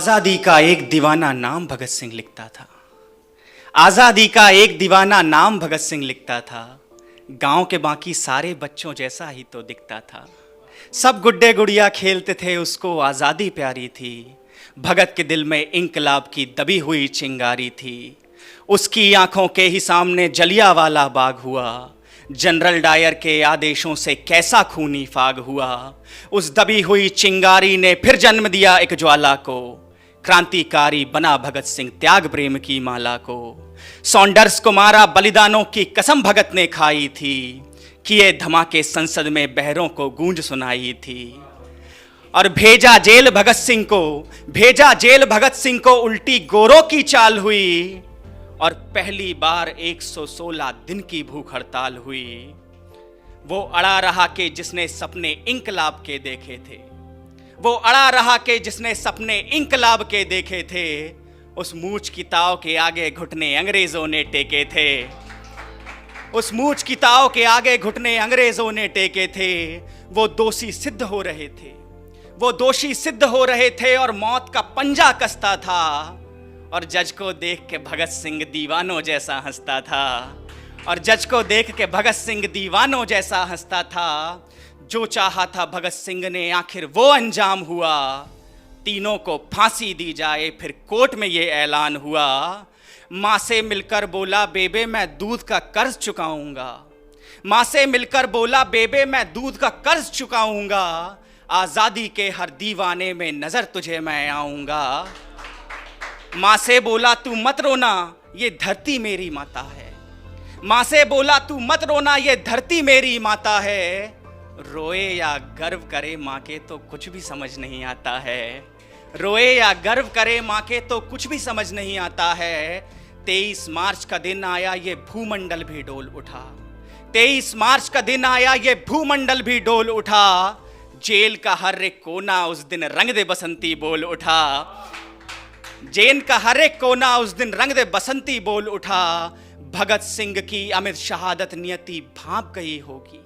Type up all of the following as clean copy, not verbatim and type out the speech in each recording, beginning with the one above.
आजादी का एक दीवाना नाम भगत सिंह लिखता था। आजादी का एक दीवाना नाम भगत सिंह लिखता था। गांव के बाकी सारे बच्चों जैसा ही तो दिखता था। सब गुड्डे गुड़िया खेलते थे, उसको आजादी प्यारी थी। भगत के दिल में इंकलाब की दबी हुई चिंगारी थी। उसकी आंखों के ही सामने जलियांवाला बाग हुआ। जनरल डायर के आदेशों से कैसा खूनी फाग हुआ। उस दबी हुई चिंगारी ने फिर जन्म दिया एक ज्वाला को। क्रांतिकारी बना भगत सिंह त्याग प्रेम की माला को। सॉन्डर्स को मारा, बलिदानों की कसम भगत ने खाई थी। किए धमाके संसद में बहरों को गूंज सुनाई थी। और भेजा जेल भगत सिंह को, भेजा जेल भगत सिंह को, उल्टी गोरों की चाल हुई। और पहली बार 116 दिन की भूख हड़ताल हुई। वो अड़ा रहा कि जिसने सपने इंकलाब के देखे थे। वो अड़ा रहा कि जिसने सपने इंकलाब के देखे थे। उस मूछ की ताव के आगे घुटने अंग्रेजों ने टेके थे। उस मूछ की ताव के आगे घुटने अंग्रेजों ने टेके थे। वो दोषी सिद्ध हो रहे थे, वो दोषी सिद्ध हो रहे थे और मौत का पंजा कसता था। और जज को देख के भगत सिंह दीवानों जैसा हंसता था। और जज को देख के भगत सिंह दीवानों जैसा हंसता था। जो चाहा था भगत सिंह ने आखिर वो अंजाम हुआ। तीनों को फांसी दी जाए फिर कोर्ट में ये ऐलान हुआ। माँ से मिलकर बोला बेबे मैं दूध का कर्ज चुकाऊंगा। माँ से मिलकर बोला बेबे मैं दूध का कर्ज चुकाऊंगा। आजादी के हर दीवाने में नजर तुझे मैं आऊंगा। माँ से बोला तू मत रोना ये धरती मेरी माता है। माँ से बोला तू मत रोना ये धरती मेरी माता है। रोए या गर्व करे माँ के तो कुछ भी समझ नहीं आता है। रोए या गर्व करे माँ के तो कुछ भी समझ नहीं आता है। 23 मार्च का दिन आया ये भूमंडल भी डोल उठा। 23 मार्च का दिन आया ये भूमंडल भी डोल उठा। जेल का हर एक कोना उस दिन रंग दे बसंती बोल उठा। जेल का हर एक कोना उस दिन रंग दे बसंती बोल उठा। भगत सिंह की अमित शहादत नियति भांप गई होगी।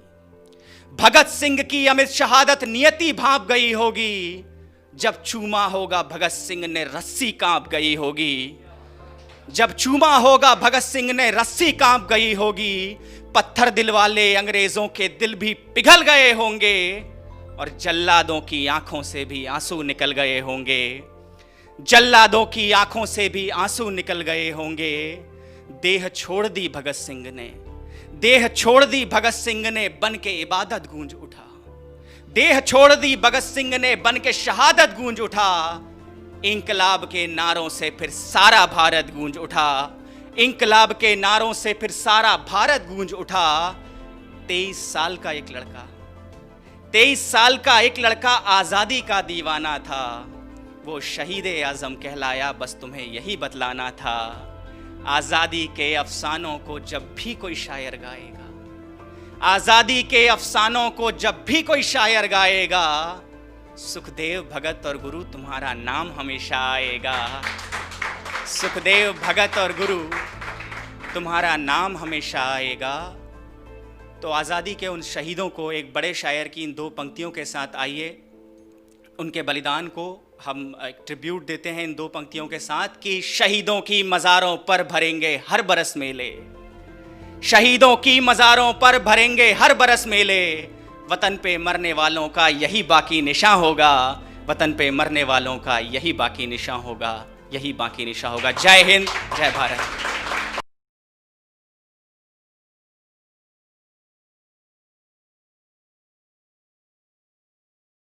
भगत सिंह की अमित शहादत नियति भांप गई होगी। जब चूमा होगा भगत सिंह ने रस्सी कांप गई होगी। जब चूमा होगा भगत सिंह ने रस्सी कांप गई होगी। पत्थर दिल वाले अंग्रेजों के दिल भी पिघल गए होंगे। और जल्लादों की आंखों से भी आंसू निकल गए होंगे। जल्लादों की आंखों से भी आंसू निकल गए होंगे। देह छोड़ दी भगत सिंह ने, देह छोड़ दी भगत सिंह ने, बन के इबादत गूंज उठा। देह छोड़ दी भगत सिंह ने, बन के शहादत गूंज उठा। इंकलाब के नारों से फिर सारा भारत गूंज उठा। इंकलाब के नारों से फिर सारा भारत गूंज उठा। 23 साल का एक लड़का, 23 साल का एक लड़का आजादी का दीवाना था। वो शहीद-ए आज़म कहलाया, बस तुम्हें यही बतलाना था। आजादी के अफसानों को जब भी कोई शायर गाएगा, आजादी के अफसानों को जब भी कोई शायर गाएगा, सुखदेव भगत और गुरु तुम्हारा नाम हमेशा आएगा। सुखदेव भगत और गुरु तुम्हारा नाम हमेशा आएगा। तो आज़ादी के उन शहीदों को एक बड़े शायर की इन 2 पंक्तियों के साथ आइए उनके बलिदान को हम एक ट्रिब्यूट देते हैं इन 2 पंक्तियों के साथ कि शहीदों की मज़ारों पर भरेंगे हर बरस मेले। शहीदों की मज़ारों पर भरेंगे हर बरस मेले। वतन पे मरने वालों का यही बाकी निशान होगा। वतन पे मरने वालों का यही बाकी निशान होगा, यही बाकी निशान होगा। जय हिंद, जय भारत।